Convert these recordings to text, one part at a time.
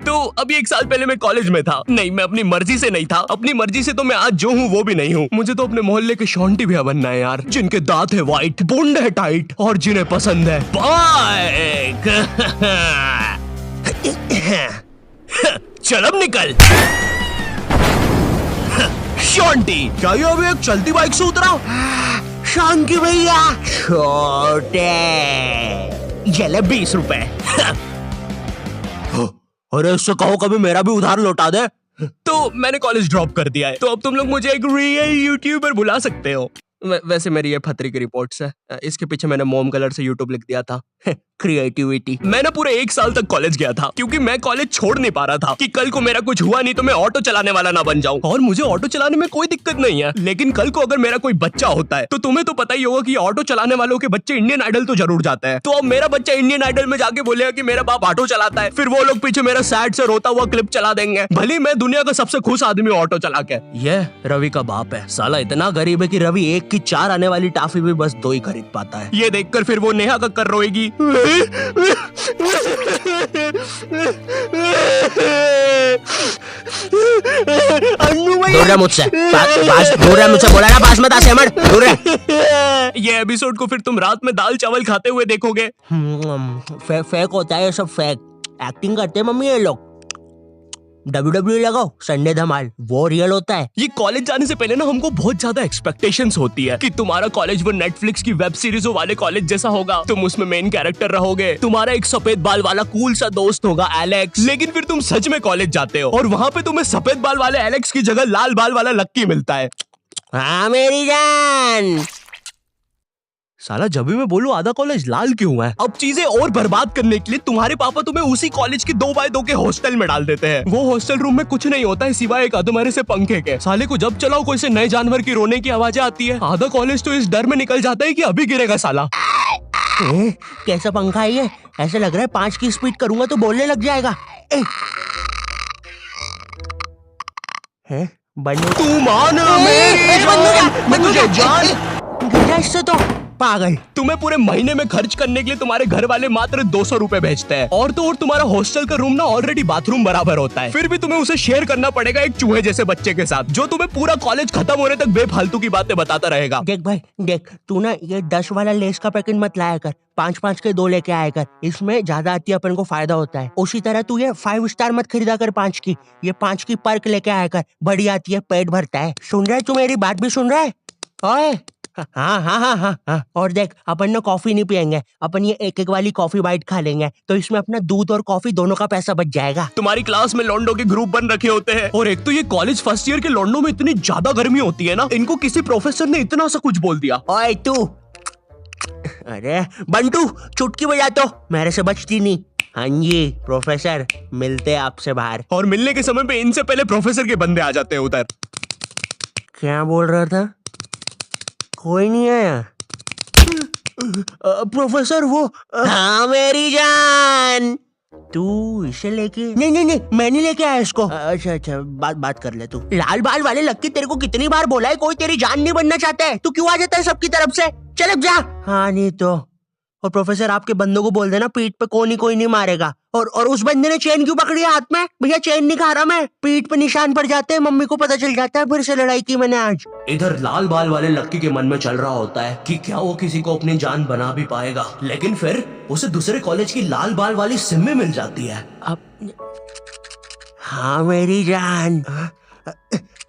तो अभी 1 साल पहले मैं कॉलेज में था। नहीं, मैं अपनी मर्जी से नहीं था। अपनी मर्जी से तो मैं आज जो हूँ वो भी नहीं हूँ। मुझे तो अपने मोहल्ले के शॉन्टी भैया बनना है यार, जिनके दांत है व्हाइट, बूंद है टाइट और जिन्हें पसंद है बाइक। चल अब निकल शॉन्टी। क्या ये अभी एक चलती बाइक से उतरा? शांति भैया, छोटे ये ले 20 रुपए। अरे इससे कहो कभी मेरा भी उधार लौटा दे। तो मैंने कॉलेज ड्रॉप कर दिया है, तो अब तुम लोग मुझे एक रियल यूट्यूबर बुला सकते हो। वैसे मेरी ये फतरी की रिपोर्ट्स है। इसके पीछे मैंने मोम कलर से यूट्यूब लिख दिया था। क्रिएटिविटी। मैंने पूरे 1 साल तक कॉलेज गया था, क्योंकि मैं कॉलेज छोड़ नहीं पा रहा था कि कल को मेरा कुछ हुआ नहीं तो मैं ऑटो चलाने वाला ना बन जाऊं। और मुझे ऑटो चलाने में कोई दिक्कत नहीं है, लेकिन कल को अगर मेरा कोई बच्चा होता है तो तुम्हें तो पता ही होगा कि ऑटो चलाने वालों के बच्चे इंडियन आइडल तो जरूर जाते हैं। तो अब मेरा बच्चा इंडियन आइडल में जाके बोलेगा कि मेरा बाप ऑटो चलाता है, फिर वो लोग पीछे मेरा सैड से रोता हुआ क्लिप चला देंगे, भले मैं दुनिया का सबसे खुश आदमी ऑटो चला के। ये रवि का बाप है, साला इतना गरीब है कि रवि 1 की 4 आने वाली टाफी भी बस 2 ही खरीद पाता है। ये देखकर फिर वो नेहा कक्कर रोएगी। दूर रह मुझसे, दूर रह मुझसे, बोला ना पास मत आ सेमर, दूर रह। ये एपिसोड को फिर तुम रात में दाल चावल खाते हुए देखोगे। फेक होता है ये सब, फेक एक्टिंग करते हैं मम्मी ये लोग। WWE लगाओ, संडे धमाल, वो रियल होता है। ये कॉलेज जाने से पहले ना हमको बहुत ज्यादा एक्सपेक्टेशंस होती है कि तुम्हारा कॉलेज वो नेटफ्लिक्स की वेब सीरीजों वाले कॉलेज जैसा होगा, तुम उसमें मेन कैरेक्टर रहोगे, तुम्हारा एक सफेद बाल वाला कूल सा दोस्त होगा एलेक्स। लेकिन फिर तुम सच में कॉलेज जाते हो और वहाँ पे तुम्हें सफेद बाल वाले एलेक्स की जगह लाल बाल वाला लक्की मिलता है। हाँ मेरी जान। साला जब भी मैं बोलूं आधा कॉलेज लाल क्यों है। अब चीजें और बर्बाद करने के लिए तुम्हारे पापा तुम्हें उसी कॉलेज के 2x2 के हॉस्टल में डाल देते हैं। वो हॉस्टल रूम में कुछ नहीं होता है सिवाय एक अधमरे से पंखे के। साले को जब चलाओ कोई से नए जानवर की रोने की आवाजें आती है। आधा कॉलेज तो इस डर में निकल जाता है कि अभी गिरेगा साला। कैसा पंखा है ये? ऐसा लग रहा है 5 की स्पीड करूंगा तो बोलने लग जाएगा। बंदूक तू मान मुझे जान इससे तो पागल। तुम्हें पूरे महीने में खर्च करने के लिए तुम्हारे घर वाले मात्र 200 रुपए भेजते हैं, और तो और तुम्हारा हॉस्टल का रूम ना ऑलरेडी बाथरूम बराबर होता है, फिर भी तुम्हें उसे शेयर करना पड़ेगा एक चूहे जैसे बच्चे के साथ, जो तुम्हें पूरा कॉलेज खत्म होने तक बेफालतू की बातें बताता रहेगा। देख भाई देख, तू ना ये 10 वाला लेस का पैकेट मत लाया कर, 5-5 के 2 लेके आया कर, इसमें ज्यादा आती है, अपन को फायदा होता है। उसी तरह तू ये 5 स्टार मत खरीदा कर 5 की, ये 5 की पर्क लेके आया कर, बड़ी आती है, पेट भरता है। सुन रहा है तू? मेरी बात भी सुन रहा है? ओए हाँ हाँ हाँ हाँ हाँ। और देख, अपन ना कॉफी नहीं पियेंगे, अपन ये 1-1 वाली कॉफी बाइट खा लेंगे, तो इसमें अपना दूध और कॉफी दोनों का पैसा बच जाएगा। तुम्हारी क्लास में लॉन्डो के ग्रुप बन रखे होते हैं, और एक तो ये कॉलेज फर्स्ट ईयर के लॉन्डो में इतनी ज्यादा गर्मी होती है ना, इनको किसी प्रोफेसर ने इतना सा कुछ बोल दिया। ओए तू, अरे बंटू चुटकी बजा तो, मेरे से बचती नहीं। हाँ जी प्रोफेसर, मिलते आपसे बाहर। और मिलने के समय पे इनसे पहले प्रोफेसर के बंदे आ जाते हैं उधर। क्या बोल रहा था? कोई नहीं आया? प्रोफेसर वो हाँ मेरी जान, तू इसे लेके? नहीं नहीं नहीं, मैं नहीं लेके आया इसको। अच्छा अच्छा, बात कर ले तू। लाल बाल वाले लक्की, तेरे को कितनी बार बोला है कोई तेरी जान नहीं बनना चाहता है, तू क्यों आ जाता है सबकी तरफ से? चल अब जा। हाँ नहीं तो। और प्रोफेसर आपके बंदों को बोल देना पीठ पे कोई नहीं मारेगा। और उस बंदे ने चेन क्यों पकड़ी है हाथ में? भैया चेन नहीं खा रहा मैं, पीठ पे निशान पड़ जाते हैं, मम्मी को पता चल जाता है, फिर से लड़ाई की मैंने आज। इधर लाल बाल वाले लक्की के मन में चल रहा होता है कि क्या वो किसी को अपनी जान बना भी पाएगा, लेकिन फिर उसे दूसरे कॉलेज की लाल बाल वाली सिम्मी मिल जाती है। अब हाँ मेरी जान,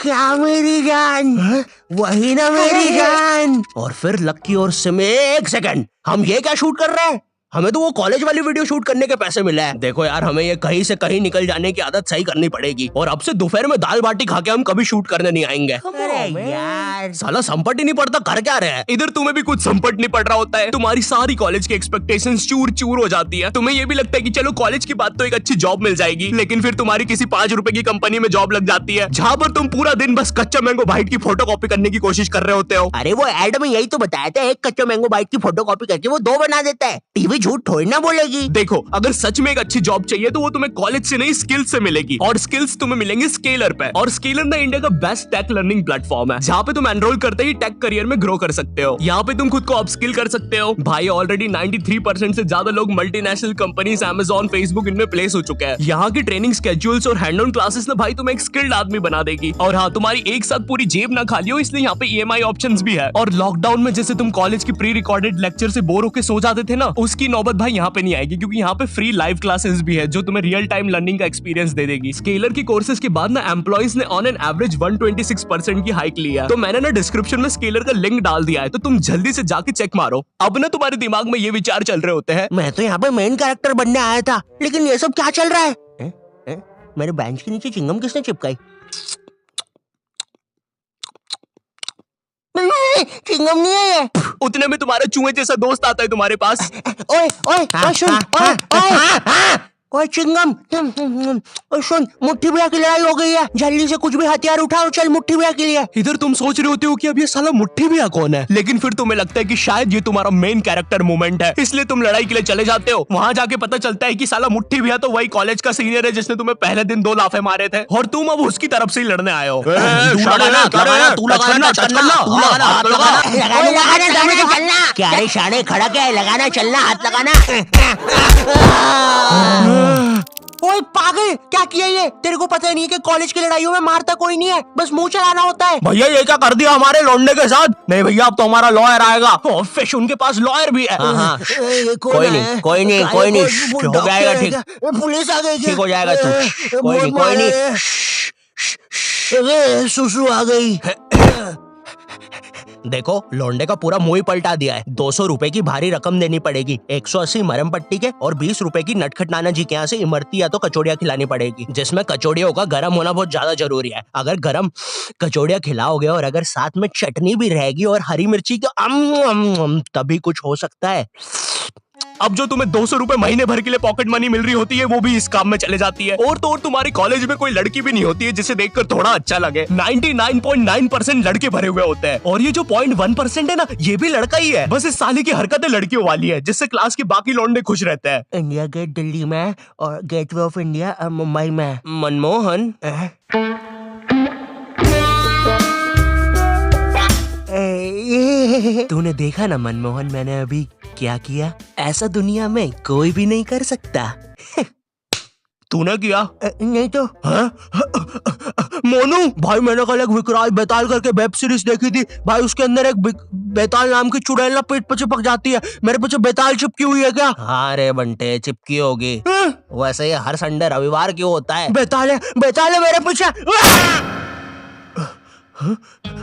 क्या मेरी जान? वही ना मेरी जान। और फिर लक्की और सिम्मी, 1 सेकंड, हम ये क्या शूट कर रहे हैं? हमें तो वो कॉलेज वाली वीडियो शूट करने के पैसे मिले हैं। देखो यार, हमें ये कहीं से कहीं निकल जाने की आदत सही करनी पड़ेगी, और अब से दोपहर में दाल बाटी खा के हम कभी शूट करने नहीं आएंगे। अरे यार, साला संपट ही नहीं पड़ता, कर क्या रहे हैं? इधर तुम्हें भी कुछ संपट नहीं पड़ रहा होता है, तुम्हारी सारी कॉलेज की एक्सपेक्टेशंस चूर चूर हो जाती है। तुम्हें ये भी लगता है कि चलो कॉलेज की बात तो एक अच्छी जॉब मिल जाएगी, लेकिन फिर तुम्हारी किसी 5 रुपए की कंपनी में जॉब लग जाती है, जहाँ पर तुम पूरा दिन बस कच्चा मैंगो बाइट की फोटो कॉपी करने की कोशिश कर रहे होते हो। अरे वो एड में यही तो बताया था, एक कच्चा मैंगो बाइट की फोटो कॉपी करके वो 2 बना देता है। टीवी झूठ थोड़ी ना बोलेगी। देखो, अगर सच में एक अच्छी जॉब चाहिए तो वो तुम्हें कॉलेज से नहीं स्किल्स से मिलेगी, और स्किल्स तुम्हें मिलेंगे स्केलर पे। और स्केलर ना इंडिया का बेस्ट टेक लर्निंग प्लेटफॉर्म है, जहाँ पे तुम एनरोल करते ही टेक करियर में ग्रो कर सकते हो। यहाँ पे तुम खुद को अपस्किल कर सकते हो। भाई ऑलरेडी 93% से ज्यादा लोग मल्टीनेशनल कंपनीज, Amazon, फेसबुक इनमें प्लेस हो चुके हैं। यहाँ की ट्रेनिंग स्केड्यूल्स और हैंड ऑन क्लासेस ना भाई तुम्हें एक स्किल्ड आदमी बना देगी। और हाँ, तुम्हारी एक साथ पूरी जेब ना खाली हो, इसलिए यहाँ पे EMI ऑप्शंस भी है। और लॉकडाउन में जैसे तुम कॉलेज की प्री रिकॉर्डेड लेक्चर से बोर होकर सो जाते थे ना, उसकी नौबत भाई यहाँ पे नहीं आएगी, क्योंकि यहाँ पे फ्री लाइव क्लासेस भी है जो तुम्हें रियल टाइम लर्निंग का एक्सपीरियंस दे देगी। स्केलर की कोर्सेज के बाद ना एम्प्लॉइज ने ऑन एन एवरेज 126% की हाइक लिया। तो मैंने ना डिस्क्रिप्शन में स्केलर का लिंक डाल दिया है, तो तुम जल्दी से जाके चेक मारो। अब ना तुम्हारे दिमाग में ये विचार चल रहे होते हैं, मैं तो यहाँ पे मेन कैरेक्टर बनने आया था, लेकिन ये सब क्या चल रहा है? मेरे बेंच के नीचे चिंगम किसने चिपकाई? चिंगम नहीं है ये। उतने में तुम्हारा चूहे जैसा दोस्त आता है तुम्हारे पास। ओए ओए ओए सुन, ओए ओए ओए चिंगम, ओए सुन, मुट्ठी भैया की लड़ाई हो गई है, जल्दी से कुछ भी हथियार उठाओ, चल मुट्ठी भैया के लिए। इधर तुम सोच रहे होते हो कि अब ये साला मुट्ठी भैया कौन है, लेकिन फिर तुम्हें लगता है कि शायद ये तुम्हारा मेन कैरेक्टर मोमेंट है, इसलिए तुम लड़ाई के लिए चले जाते हो। वहाँ जाके पता चलता है कि साला मुट्ठी भैया तो वही कॉलेज का सीनियर है जिसने तुम्हें पहले दिन 2 लाफे मारे थे, और तुम अब उसकी तरफ से ही लड़ने आए हो। क्या रे शाने, खड़ा क्या है? लगाना, चलना, हाथ लगाना। ओए पागल, क्या किया ये? तेरे को पता नहीं है कि कॉलेज की लड़ाइयों में मारता कोई नहीं है, बस मुंह चलाना होता है। भैया ये क्या कर दिया हमारे लौंडे के साथ? नहीं भैया, अब तो हमारा लॉयर आएगा। फिश उनके पास लॉयर भी है। कोई नहीं, कोई नहीं, कोई नहीं, हो जाएगा ठीक। पुलिस आ गई, ठीक हो जाएगा तू, कोई नहीं, कोई नहीं। सुसु आ गई। देखो, लौंडे का पूरा मुंह ही पलटा दिया है। 200 रुपए की भारी रकम देनी पड़ेगी, 180 मरम पट्टी के और 20 रुपए की नटखट नाना जी के यहाँ से इमरती या तो कचौड़ियाँ खिलानी पड़ेगी, जिसमें कचौड़ियों का गर्म होना बहुत ज्यादा जरूरी है। अगर गर्म कचौड़ियाँ खिलाओगे और अगर साथ में चटनी भी रहेगी और हरी मिर्ची का तभी कुछ हो सकता है। अब जो तुम्हें 200 रुपए महीने भर के लिए पॉकेट मनी मिल रही होती है, वो भी इस काम में चले जाती है। और तो और तुम्हारी कॉलेज में कोई लड़की भी नहीं होती है जिसे देखकर थोड़ा अच्छा लगे। 99.9% लड़के भरे हुए होते हैं, और ये जो 0.1% है ना, ये भी लड़का ही है। बस इस साले की हरकतें लड़कियों वाली है, जिससे क्लास के बाकी लौंडे खुश रहते हैं। इंडिया गेट दिल्ली में और गेटवे ऑफ इंडिया मुंबई में। मनमोहन, तूने देखा ना मनमोहन, मैंने अभी क्या किया? ऐसा दुनिया में कोई भी नहीं कर सकता। तूने किया? नहीं तो। मोनू भाई, मैंने कल एक विकराल बेताल करके वेब सीरीज देखी थी भाई, उसके अंदर एक बेताल नाम की चुड़ैल ना पेट पे चिपक जाती है। मेरे पीछे बेताल चिपकी हुई है क्या? हाँ रे बंटे, चिपकी होगी। वैसे ये हर संडे रविवार क्यों होता है? बेताल है मेरे पीछे।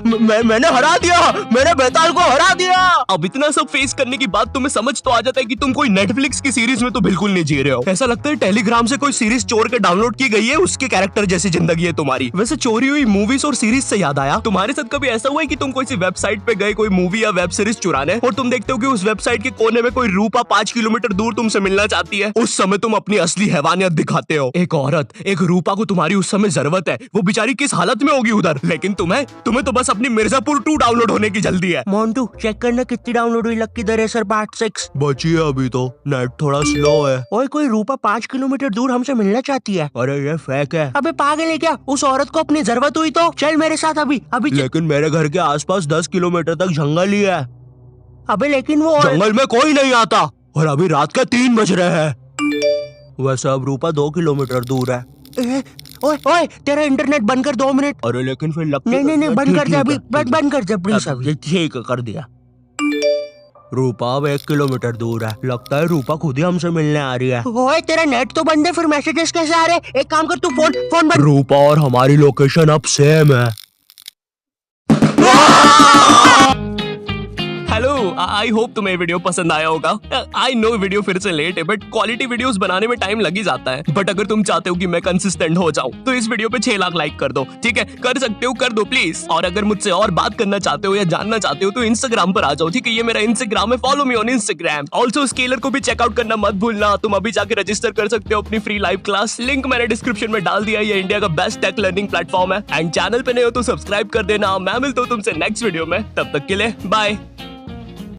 मैंने हरा दिया, मैंने बेताल को हरा दिया। अब इतना सब फेस करने के बाद तुम्हें समझ तो आ जाता है कि तुम कोई नेटफ्लिक्स की सीरीज में तो बिल्कुल नहीं जी रहे हो। ऐसा लगता है टेलीग्राम से कोई सीरीज चोर के डाउनलोड की गई है, उसके कैरेक्टर जैसी जिंदगी है तुम्हारी। वैसे चोरी हुई मूवीज और सीरीज से याद आया, तुम्हारे साथ कभी ऐसा हुआ है कि तुम कोई सी वेबसाइट पे गए कोई मूवी या वेब सीरीज चुराने, और तुम देखते हो कि उस वेबसाइट के कोने में कोई रूपा 5 किलोमीटर दूर तुमसे मिलना चाहती है? उस समय तुम अपनी असली हैवानियत दिखाते हो। एक औरत, एक रूपा को तुम्हारी उस समय जरूरत है, वो बेचारी किस हालत में होगी उधर, लेकिन तुम्हें तो बस अपनी मिर्जापुर 2 डाउनलोड होने की जल्दी है। मोन्टू चेक करना कितनी डाउनलोड हुई लक्की द रेसर पार्ट 6। बची है अभी तो, नेट थोड़ा स्लो है। ओए कोई रूपा 5 किलोमीटर दूर हमसे मिलना चाहती है। अरे ये फेक है। अबे पागल है क्या? उस औरत को अपनी जरूरत हुई तो चल मेरे साथ अभी। लेकिन मेरे घर के आसपास 10 किलोमीटर तक जंगल ही है। अबे लेकिन वो जंगल में कोई नहीं आता, और अभी रात के 3 बज रहे हैं। वैसे अब रूपा 2 किलोमीटर दूर है। ओए ओए तेरा इंटरनेट बंद कर 2 मिनट। अरे लेकिन फिर लगता नहीं बंद कर दे अभी, बंद कर दे प्लीज अभी। ठीक कर दिया। रूपा अब 1 किलोमीटर दूर है, लगता है रूपा खुद ही हमसे मिलने आ रही है। ओए तेरा नेट तो बंद है, फिर मैसेजेस कैसे आ रहे? एक काम कर, तू फोन बंद। रूपा और हमारी लोकेशन अब सेम है। हेलो, आई होप तुम्हें वीडियो पसंद आया होगा। आई नो वीडियो फिर से लेट है, बट क्वालिटी वीडियोस बनाने में टाइम लग ही जाता है। बट अगर तुम चाहते हो कि मैं कंसिस्टेंट हो जाऊं, तो इस वीडियो पे 6 लाख लाइक कर दो। ठीक है, कर सकते हो, कर दो प्लीज। और अगर मुझसे और बात करना चाहते हो या जानना चाहते हो तो इंस्टाग्राम पर आ जाओ। ठीक है, ये मेरा इंस्टाग्राम है, follow me on Instagram. Also scalar को भी चेकआउट करना मत भूलना। तुम अभी जाके रजिस्टर कर सकते हो अपनी फ्री लाइव क्लास, लिंक मैंने डिस्क्रिप्शन में डाल दिया। ये इंडिया का बेस्ट टेक लर्निंग प्लेटफॉर्म है। एंड चैनल पे नए हो तो सब्सक्राइब कर देना। मैं मिलता हूँ तुमसे नेक्स्ट वीडियो में, तब तक के लिए बाय।